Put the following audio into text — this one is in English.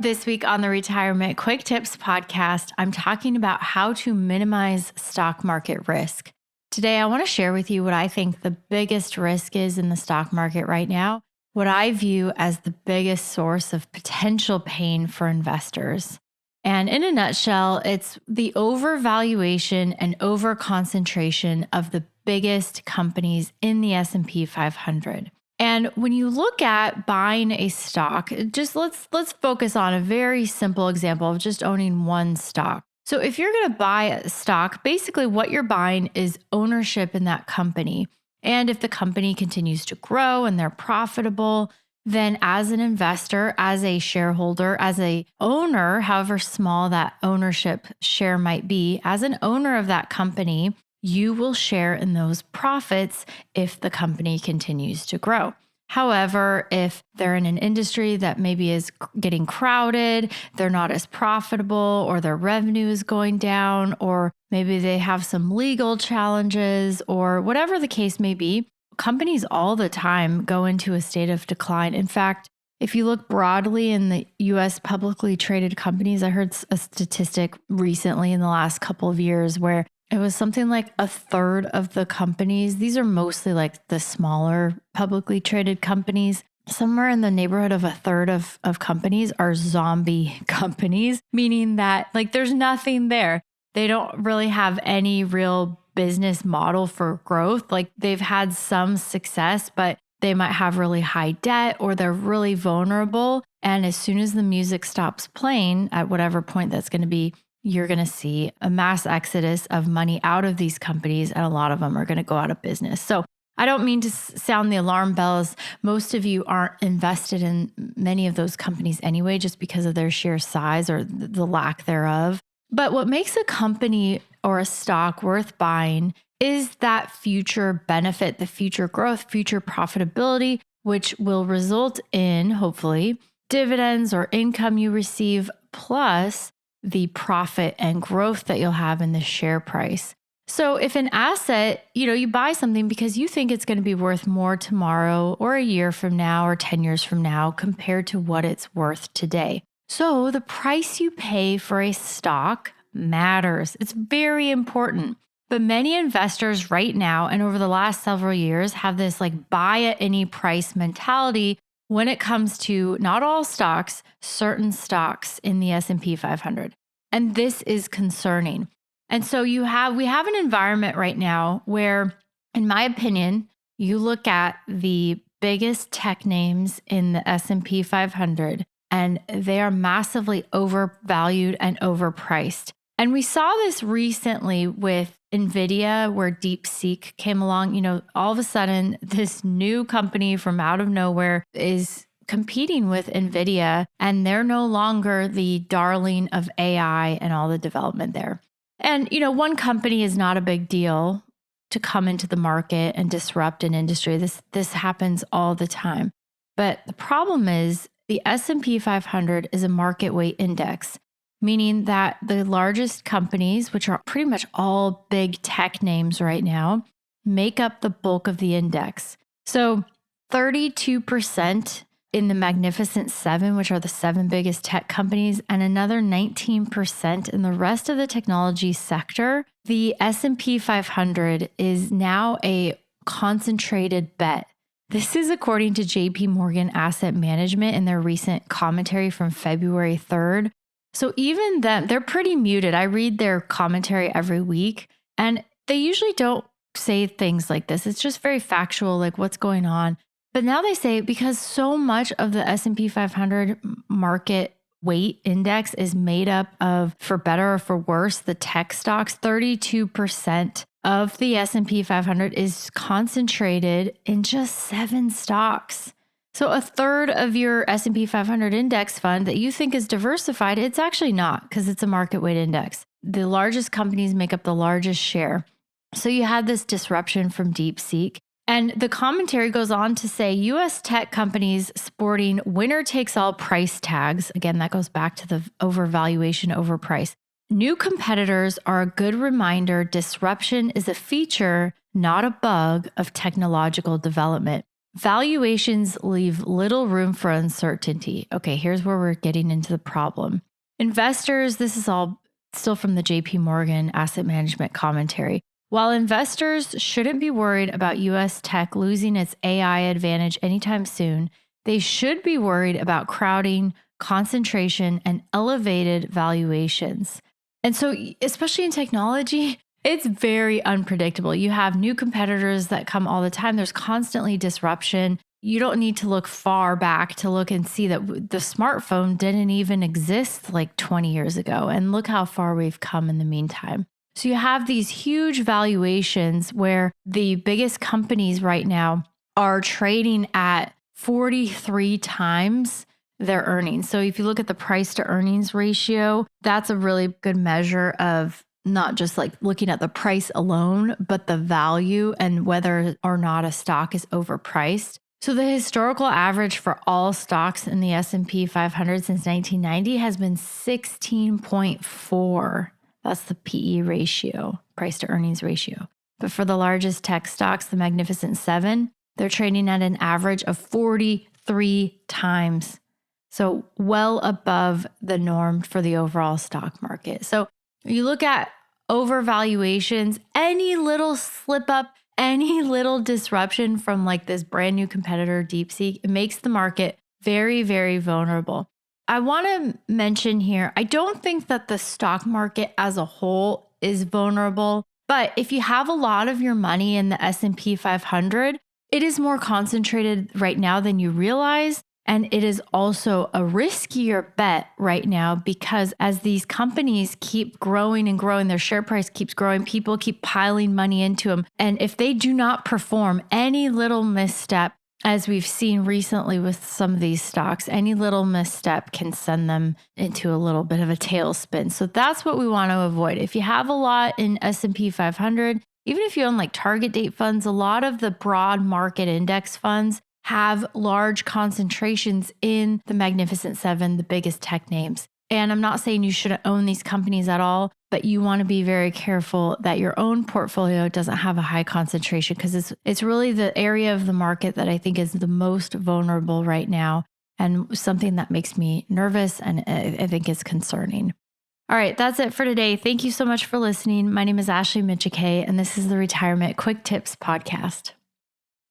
This week on the Retirement Quick Tips podcast, I'm talking about how to minimize stock market risk. Today, I want to share with you what I think the biggest risk is in the stock market right now, what I view as the biggest source of potential pain for investors. And in a nutshell, it's the overvaluation and overconcentration of the biggest companies in the S&P 500. And when you look at buying a stock, just let's focus on a very simple example of just owning one stock. So if you're going to buy a stock, basically what you're buying is ownership in that company. And if the company continues to grow and they're profitable, then as an investor, as a shareholder, as a owner, however small that ownership share might be, as an owner of that company, you will share in those profits if the company continues to grow. However, if they're in an industry that maybe is getting crowded, they're not as profitable, or their revenue is going down, or maybe they have some legal challenges, or whatever the case may be, companies all the time go into a state of decline. In fact, if you look broadly in the US publicly traded companies, I heard a statistic recently in the last couple of years where it was something like a third of the companies. These are mostly like the smaller publicly traded companies. Somewhere in the neighborhood of a third of companies are zombie companies, meaning that like there's nothing there. They don't really have any real business model for growth. Like they've had some success, but they might have really high debt or they're really vulnerable. And as soon as the music stops playing at whatever point that's going to be, you're going to see a mass exodus of money out of these companies, and a lot of them are going to go out of business. So I don't mean to sound the alarm bells. Most of you aren't invested in many of those companies anyway, just because of their sheer size or the lack thereof. But what makes a company or a stock worth buying is that future benefit, the future growth, future profitability, which will result in, hopefully, dividends or income you receive, plus the profit and growth that you'll have in the share price. So if an asset, you buy something because you think it's going to be worth more tomorrow or a year from now or 10 years from now compared to what it's worth today. So the price you pay for a stock matters. It's very important. But many investors right now and over the last several years have this like buy at any price mentality when it comes to not all stocks, certain stocks in the S&P 500. And this is concerning. And so we have an environment right now where, in my opinion, you look at the biggest tech names in the S&P 500 and they are massively overvalued and overpriced. And we saw this recently with NVIDIA, where DeepSeek came along. All of a sudden, this new company from out of nowhere is competing with NVIDIA, and they're no longer the darling of AI and all the development there. And, one company is not a big deal to come into the market and disrupt an industry. This happens all the time. But the problem is the S&P 500 is a market weight index, meaning that the largest companies, which are pretty much all big tech names right now, make up the bulk of the index. So 32% in the Magnificent Seven, which are the 7 biggest tech companies, and another 19% in the rest of the technology sector. The S&P 500 is now a concentrated bet. This is according to JP Morgan Asset Management in their recent commentary from February 3rd. So even them, they're pretty muted. I read their commentary every week, and they usually don't say things like this. It's just very factual, like what's going on. But now they say because so much of the S&P 500 market weight index is made up of, for better or for worse, the tech stocks, 32% of the S&P 500 is concentrated in just 7 stocks. So a third of your S&P 500 index fund that you think is diversified, it's actually not, because it's a market weight index. The largest companies make up the largest share. So you had this disruption from DeepSeek. And the commentary goes on to say US tech companies sporting winner takes all price tags. Again, that goes back to the overvaluation, overprice. New competitors are a good reminder disruption is a feature, not a bug of technological development. Valuations leave little room for uncertainty. Okay, here's where we're getting into the problem. Investors, this is all still from the JP Morgan Asset Management Commentary. While investors shouldn't be worried about US tech losing its AI advantage anytime soon, they should be worried about crowding, concentration, and elevated valuations. And so, especially in technology, it's very unpredictable. You have new competitors that come all the time. There's constantly disruption. You don't need to look far back to look and see that the smartphone didn't even exist like 20 years ago. And look how far we've come in the meantime. So you have these huge valuations where the biggest companies right now are trading at 43 times their earnings. So if you look at the price to earnings ratio, that's a really good measure of not just like looking at the price alone, but the value and whether or not a stock is overpriced. So the historical average for all stocks in the S&P 500 since 1990 has been 16.4. That's the PE ratio, price to earnings ratio. But for the largest tech stocks, the Magnificent Seven, they're trading at an average of 43 times. So well above the norm for the overall stock market. So you look at overvaluations, any little slip up, any little disruption from like this brand new competitor, DeepSeek, it makes the market very, very vulnerable. I want to mention here, I don't think that the stock market as a whole is vulnerable, but if you have a lot of your money in the S&P 500, it is more concentrated right now than you realize. And it is also a riskier bet right now because as these companies keep growing and growing, their share price keeps growing, people keep piling money into them. And if they do not perform, any little misstep, as we've seen recently with some of these stocks, any little misstep can send them into a little bit of a tailspin. So that's what we want to avoid. If you have a lot in S&P 500, even if you own like target date funds, a lot of the broad market index funds have large concentrations in the Magnificent Seven, the biggest tech names. And I'm not saying you shouldn't own these companies at all, but you want to be very careful that your own portfolio doesn't have a high concentration because it's really the area of the market that I think is the most vulnerable right now and something that makes me nervous and I think is concerning. All right, that's it for today. Thank you so much for listening. My name is Ashley Michike, and this is the Retirement Quick Tips Podcast.